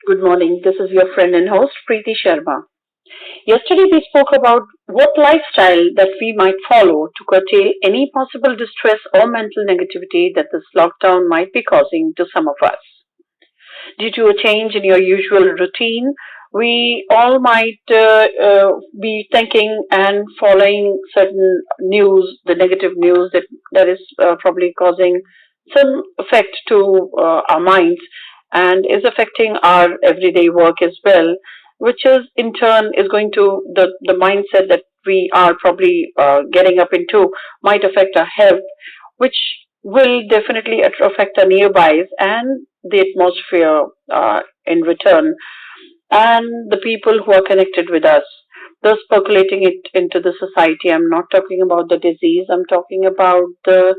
Good morning. This is your friend and host, Preeti Sharma. Yesterday, we spoke about what lifestyle that we might follow to curtail any possible distress or mental negativity that this lockdown might be causing to some of us. Due to a change in your usual routine, we all might be thinking and following certain news, the negative news that is probably causing some effect to our minds and is affecting our everyday work as well, which is in turn is going to the mindset that we are probably getting up into might affect our health, which will definitely affect our nearbys and the atmosphere in return, and the people who are connected with us, thus percolating it into the society. I'm not talking about the disease, I'm talking about the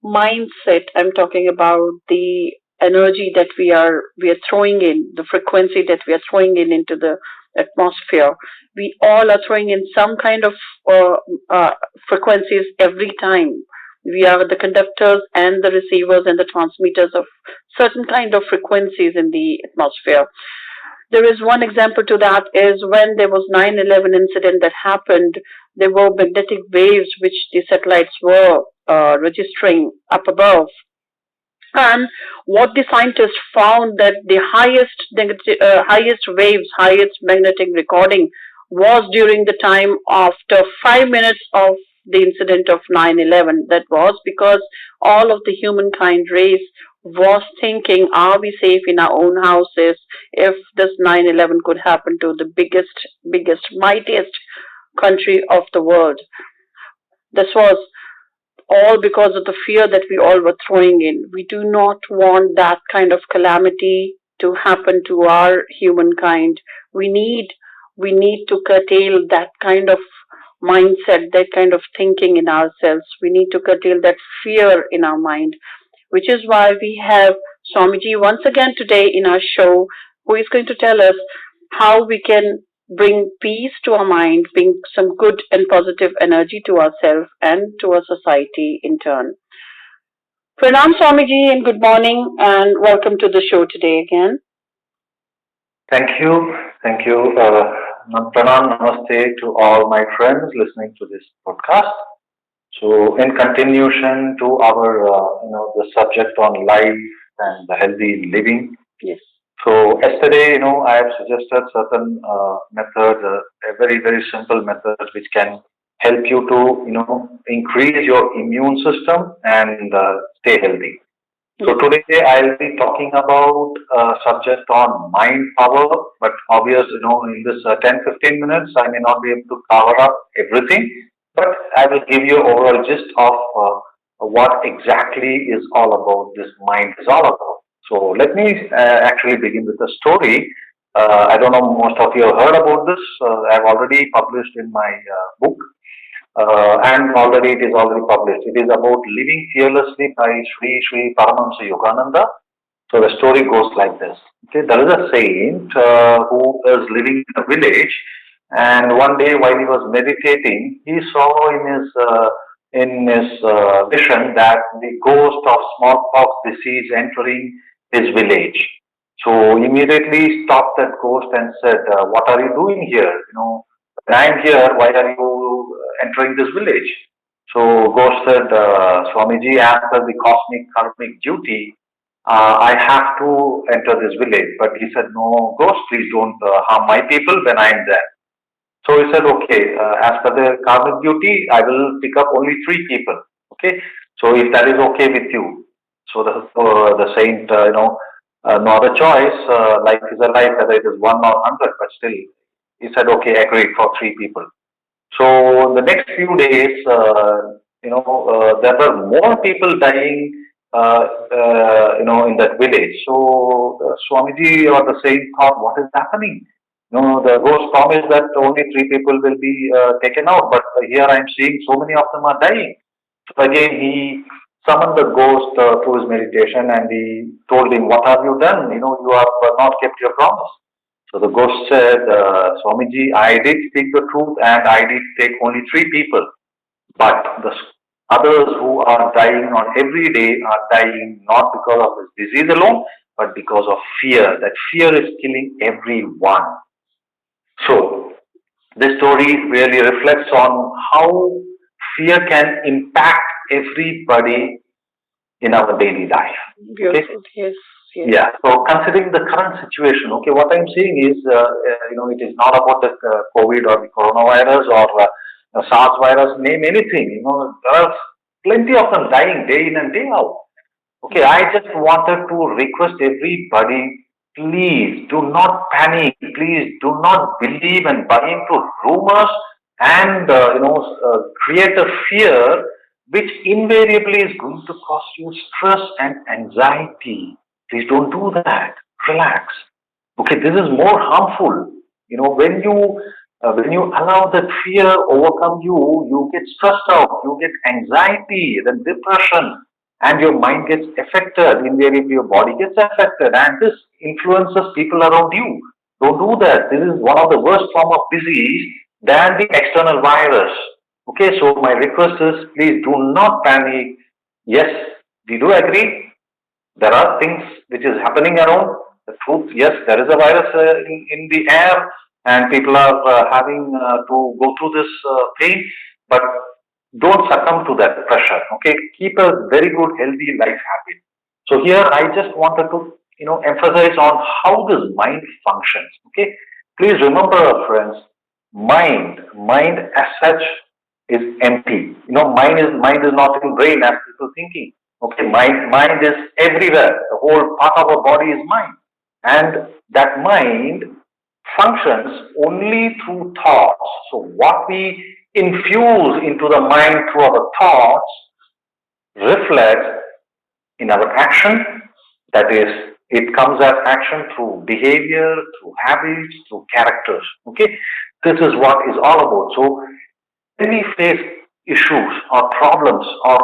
mindset, I'm talking about the energy that we are throwing in, the frequency that we are throwing in into the atmosphere. We all are throwing in some kind of uh, uh, frequencies every time. We are the conductors and the receivers and the transmitters of certain kind of frequencies in the atmosphere. There is one example to that is when there was 9/11 incident that happened, there were magnetic waves which the satellites were registering up above. And what the scientists found that the highest waves, highest magnetic recording was during the time after 5 minutes of the incident of 9/11. That was because all of the humankind race was thinking, are we safe in our own houses if this 9/11 could happen to the biggest, mightiest country of the world? This was all because of the fear that we all were throwing in. We do not want that kind of calamity to happen to our humankind. We need we need to curtail that kind of mindset, that kind of thinking in ourselves. We need to curtail that fear in our mind, which is why we have Swamiji once again today in our show, who is going to tell us how we can bring peace to our mind, bring some good and positive energy to ourselves and to our society in turn. Pranam Swamiji and good morning and welcome to the show today again. Thank you. Thank you. Pranam, namaste to all my friends listening to this podcast. So, in continuation to our, the subject on life and the healthy living. Yes. So, yesterday, I have suggested certain methods, a very, very simple method which can help you to, increase your immune system and stay healthy. So today I'll be talking about a subject on mind power, but obvious, in this 10-15 minutes, I may not be able to cover up everything, but I will give you overall gist of what exactly is all about, this mind is all about. So let me actually begin with a story. I don't know, most of you have heard about this. I've already published in my book, and already it is already published. It is about living fearlessly by Sri Paramahamsa Yogananda. So the story goes like this. Okay, there is a saint who is living in a village, and one day while he was meditating, he saw in his vision that the ghost of smallpox disease entering his village. So immediately he stopped that ghost and said, "What are you doing here? When I'm here, why are you entering this village?" So Ghosh said, "Swamiji, as per the cosmic karmic duty, I have to enter this village." But he said, "No, Ghosh, please don't harm my people when I'm there." So he said, "Okay, as per the karmic duty, I will pick up only three people. Okay, so if that is okay with you." So the saint, no other choice. Life is a life, whether it is one or 100, but still, he said, "Okay, agreed for three people." So the next few days, there were more people dying, in that village. So Swamiji or the saint thought, what is happening? The ghost promised that only three people will be taken out, but here I am seeing so many of them are dying. So again, he summoned the ghost to his meditation and he told him, "What have you done? You have not kept your promise." So the ghost said, "Swamiji, I did speak the truth and I did take only three people, but the others who are dying on every day are dying not because of this disease alone, but because of fear. That fear is killing everyone. So, this story really reflects on how fear can impact everybody in our daily life. Okay? Beautiful. Yes. Yes. Yeah. So considering the current situation, okay, what I'm saying is, it is not about the COVID or the coronavirus or SARS virus. Name anything. There are plenty of them dying day in and day out. Okay, I just wanted to request everybody, please do not panic. Please do not believe and buy into rumors and create a fear which invariably is going to cause you stress and anxiety. Please don't do that. Relax. Okay, this is more harmful. When you allow that fear overcome you, you get stressed out, you get anxiety, then depression, and your mind gets affected. Invariably, your body gets affected, and this influences people around you. Don't do that. This is one of the worst form of disease than the external virus. Okay, so my request is please do not panic. Yes, we do agree there are things which is happening around. The truth, yes, there is a virus in the air, and people are having to go through this pain. But don't succumb to that pressure. Okay, keep a very good, healthy life habit. So here, I just wanted to emphasize on how this mind functions. Okay, please remember, friends, mind as such is empty. Mind is not in brain as people thinking. Okay, mind is everywhere. The whole part of our body is mind. And that mind functions only through thoughts. So what we infuse into the mind through our thoughts reflects in our action. That is, it comes as action through behavior, through habits, through characters. Okay, this is what is all about. So when we face issues or problems or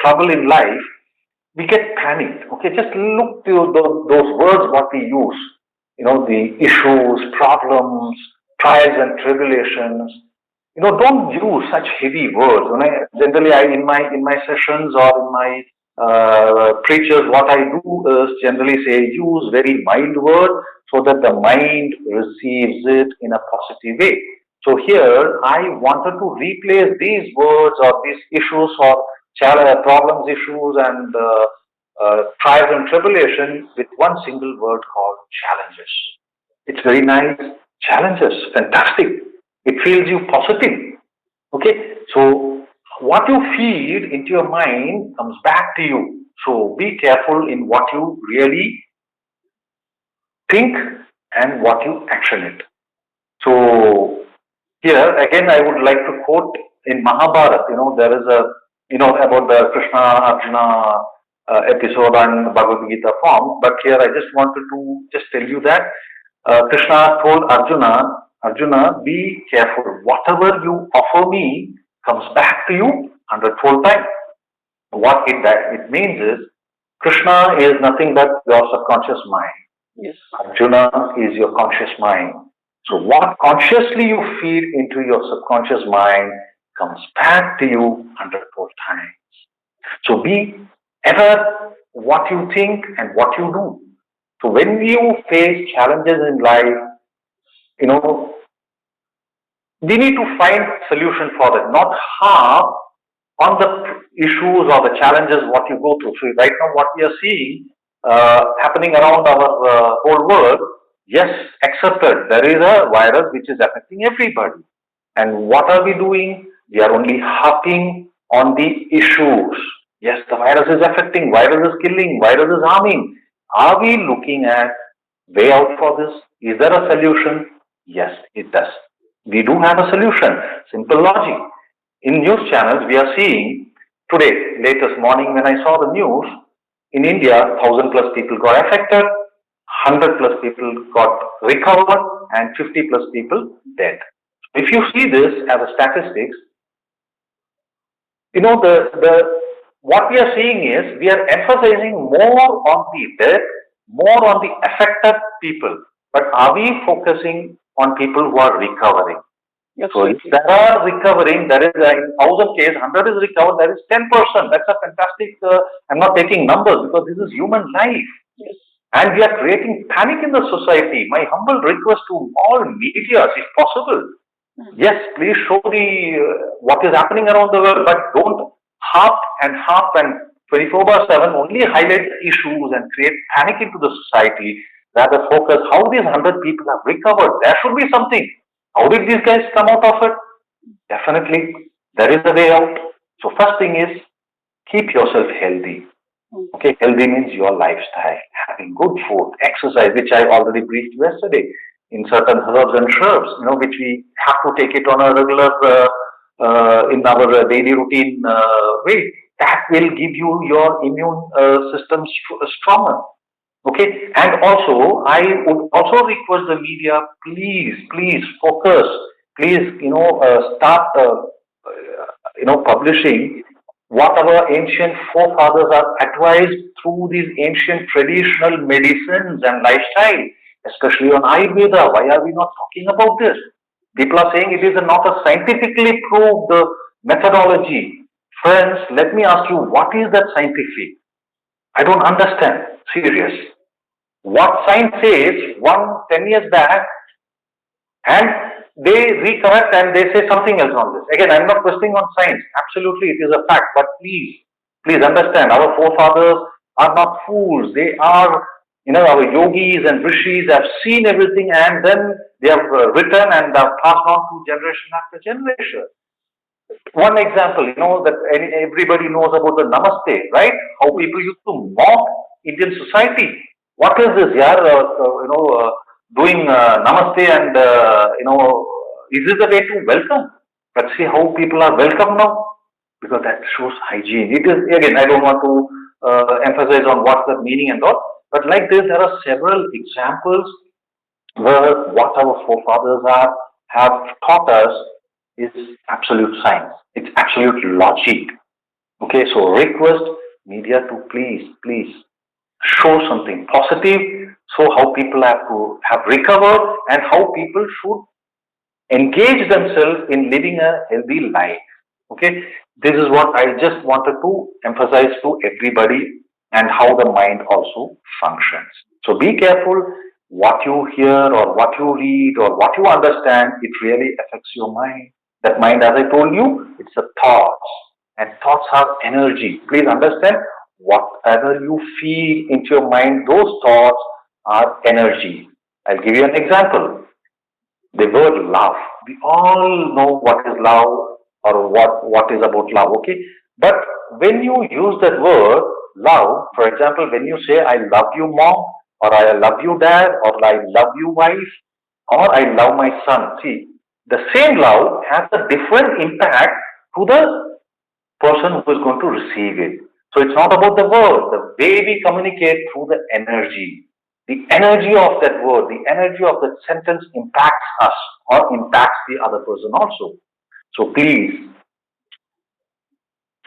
trouble in life, we get panicked. Okay, just look to those words what we use. The issues, problems, trials and tribulations. Don't use such heavy words. In my sessions or in my preachers, what I do is generally say use very mild words so that the mind receives it in a positive way. So here I wanted to replace these words or these issues or problems, issues, and trials and tribulations with one single word called challenges. It's very nice. Challenges, fantastic. It feels you positive. Okay, so what you feed into your mind comes back to you. So be careful in what you really think and what you action it. So here again, I would like to quote in Mahabharata. There is about the Krishna Arjuna episode on Bhagavad Gita form. But here I just wanted to just tell you that Krishna told Arjuna, be careful. Whatever you offer me comes back to you 100-fold time. What it means is Krishna is nothing but your subconscious mind. Yes. Arjuna is your conscious mind. So what consciously you feed into your subconscious mind comes back to you 100-fold times. So be ever what you think and what you do. So when you face challenges in life, we need to find solution for it, not harp on the issues or the challenges what you go through. So right now what we are seeing happening around our whole world, yes, accepted. There is a virus which is affecting everybody. And what are we doing? We are only harping on the issues. Yes, the virus is affecting, virus is killing, virus is harming. Are we looking at way out for this? Is there a solution? Yes, it does. We do have a solution. Simple logic. In news channels, we are seeing today, latest morning when I saw the news, in India, 1,000 plus people got affected, 100 plus people got recovered, and 50 plus people dead. If you see this as a statistics, what we are seeing is we are emphasizing more on the death, more on the affected people. But are we focusing on people who are recovering? So if there are recovering, there is in 1,000 cases, 100 is recovered, there is 10%. That's a fantastic, I'm not taking numbers because this is human life. Yes. And we are creating panic in the society. My humble request to all media, if possible, yes, please show the what is happening around the world, but don't harp and 24/7 only highlight issues and create panic into the society. Rather focus how these 100 people have recovered. There should be something. How did these guys come out of it? Definitely, there is a way out. So first thing is keep yourself healthy. Okay, healthy means your lifestyle, having good food, exercise, which I already briefed yesterday, in certain herbs and shrubs, which we have to take it on a regular, in our daily routine way. That will give you your immune system stronger. Okay, and also I would also request the media, please focus, please, start, publishing what our ancient forefathers are advised through these ancient traditional medicines and lifestyle, especially on Ayurveda. Why are we not talking about this? People are saying it is not a scientifically proved methodology. Friends, let me ask you, what is that scientific? I don't understand. Serious. What science says 10 years back, and they recorrect and they say something else on this. Again, I'm not questioning on science. Absolutely, it is a fact. But please understand, our forefathers are not fools. They are, our yogis and rishis have seen everything and then they have written and have passed on to generation after generation. One example, that everybody knows about the namaste, right? How people used to mock Indian society. What is this, yaar? Doing namaste and, is this the way to welcome? But see how people are welcome now? Because that shows hygiene. It is, again, I don't want to emphasize on what's the meaning and all, but like this, there are several examples where what our forefathers have taught us is absolute science. It's absolute logic. Okay, so request media to please show something positive, so how people have recovered and how people should engage themselves in living a healthy life. Okay, this is what I just wanted to emphasize to everybody and how the mind also functions. So be careful what you hear or what you read or what you understand, it really affects your mind. That mind, as I told you, it's a thoughts and thoughts are energy. Please understand, whatever you feel into your mind, those thoughts are energy. I'll give you an example. The word love. We all know what is love or what is about love, okay? But when you use that word love, for example, when you say I love you mom, or I love you dad, or I love you wife, or I love my son. See, the same love has a different impact to the person who is going to receive it. So it's not about the word, the way we communicate through the energy. The energy of that word, the energy of that sentence impacts us or impacts the other person also. So please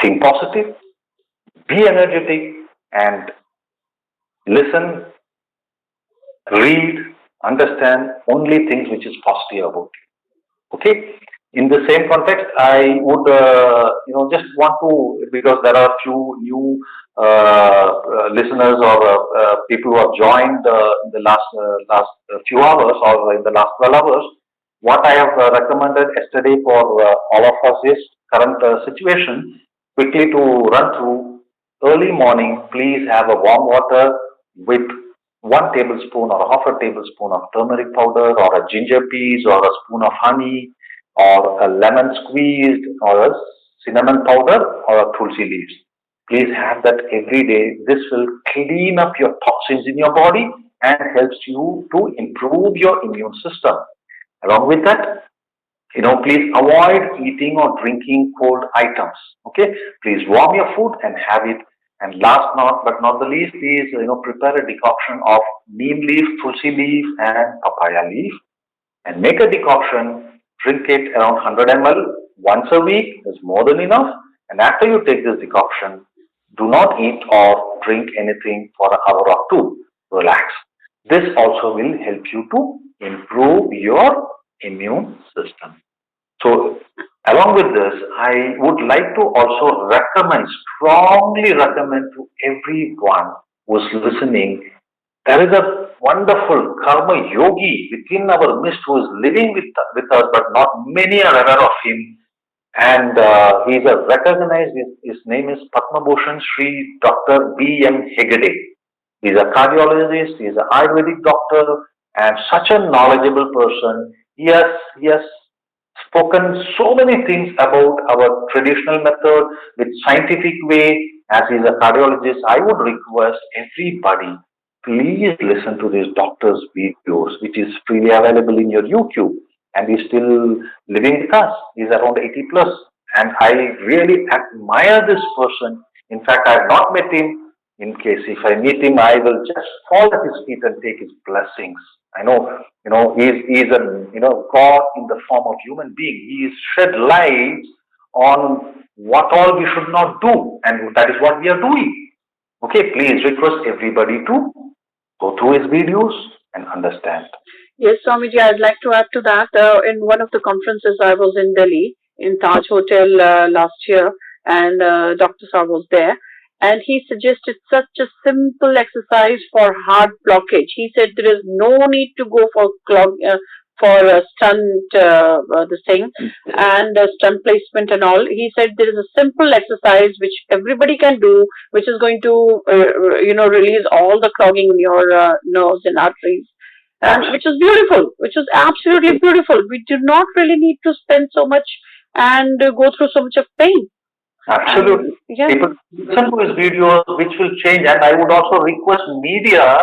think positive, be energetic, and listen, read, understand only things which is positive about you. Okay? In the same context, I would, just want to, because there are few new listeners or people who have joined in the last few hours or in the last 12 hours. What I have recommended yesterday for all of us is current situation. Quickly to run through, early morning, please have a warm water with 1 tablespoon or half a tablespoon of turmeric powder or a ginger piece or a spoon of honey or a lemon squeezed or a cinnamon powder or a tulsi leaves. Please have that every day. This will clean up your toxins in your body and helps you to improve your immune system. Along with that, please avoid eating or drinking cold items. Okay, please warm your food and have it. And last but not the least, please prepare a decoction of neem leaf, tulsi leaf, and papaya leaf, and make a decoction. Drink it around 100 ml once a week is more than enough. And after you take this decoction, do not eat or drink anything for an hour or two. Relax. This also will help you to improve your immune system. So, along with this, I would like to also recommend, strongly recommend to everyone who's listening, there is a wonderful karma yogi within our midst who is living with us, but not many are aware of him. And he's a recognized, his name is Padma Bhushan Sri Dr.BM Hegde. He's a cardiologist, he's an Ayurvedic doctor, and such a knowledgeable person. He has spoken so many things about our traditional method with scientific way. As he's a cardiologist, I would request everybody, please listen to this doctor's videos, which is freely available in your YouTube. And he's still living with us. He's around 80 plus. And I really admire this person. In fact, I have not met him. In case if I meet him, I will just fall at his feet and take his blessings. I know, he's a, God in the form of human being. He shed light on what all we should not do, and that is what we are doing. Okay, please request everybody to go through his videos and understand. Yes, Swamiji, I'd like to add to that. In one of the conferences, I was in Delhi, in Taj Hotel last year, and Dr. Saab was there. And he suggested such a simple exercise for heart blockage. He said there is no need to go for stunt, this thing, and stunt placement and all. He said there is a simple exercise which everybody can do, which is going to, release all the clogging in your nerves and arteries, and which is beautiful, which is absolutely beautiful. We do not really need to spend so much and go through so much of pain. Absolutely. Yeah. People listen to his videos, which will change. And I would also request media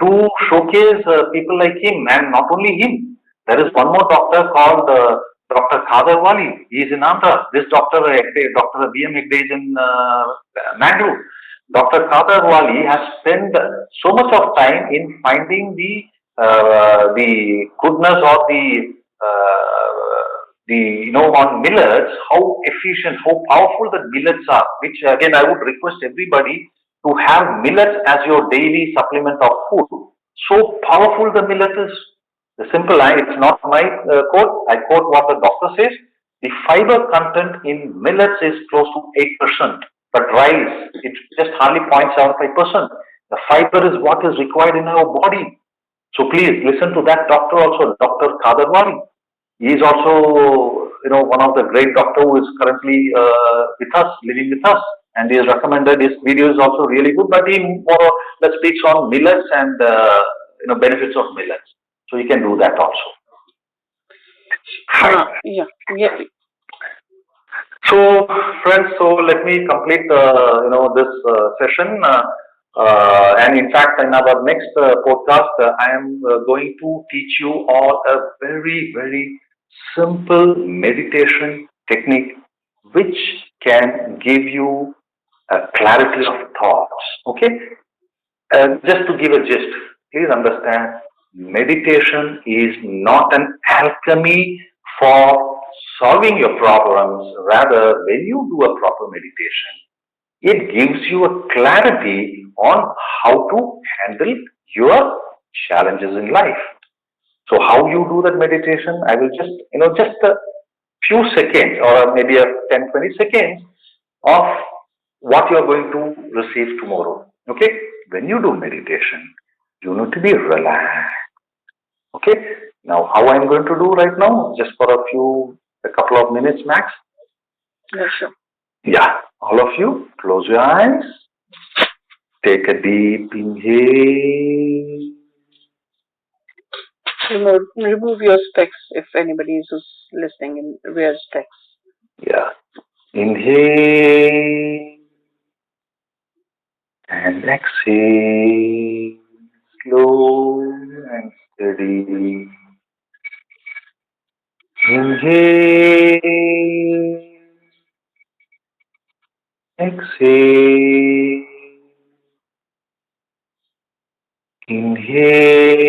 to showcase people like him, and not only him. There is one more doctor called Dr. Khadarwali. He is in Andhra. This Dr. Dr. BM Hegde is in Mangalore. Dr. Khadarwali has spent so much of time in finding the goodness or on millets, how efficient, how powerful the millets are, which again I would request everybody to have millets as your daily supplement of food. So powerful the millet is. The simple line, it's not my quote, I quote what the doctor says. The fiber content in millets is close to 8%, but rice, it's just hardly 0.75%. The fiber is what is required in our body. So please listen to that doctor also, Dr. Kadarwali. He is also, one of the great doctor who is currently with us, living with us, and he has recommended his video is also really good. But he more or less speaks on millets and benefits of millets, so you can do that also. Yeah. Yeah. So, friends, so let me complete, this session. And in fact, in our next podcast, I am going to teach you all a very, very simple meditation technique which can give you a clarity of thoughts. Okay? Just to give a gist, please understand, meditation is not an alchemy for solving your problems. Rather, when you do a proper meditation, it gives you a clarity on how to handle your challenges in life. So how you do that meditation, I will just a few seconds or maybe a 10-20 seconds of what you are going to receive tomorrow. Okay? When you do meditation, you need to be relaxed. Okay? Now, how I'm going to do right now, just for a couple of minutes max. Yeah, sure. Yeah, all of you, close your eyes. Take a deep inhale. Remove your specs if anybody is listening and wears specs. Yeah. Inhale and exhale. Slow and steady. Inhale. Exhale. Inhale.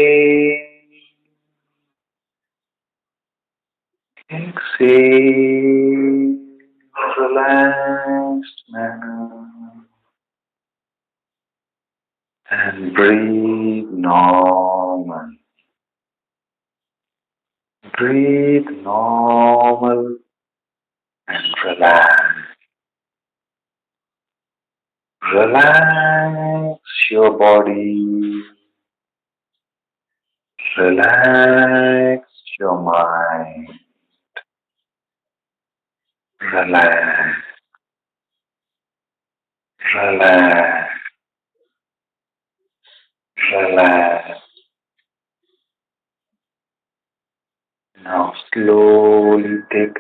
Exhale. Relaxed manner. And breathe normal. Breathe normal and relax. Relax your body. Relax your mind. Relax. Relax. Relax. Now slowly take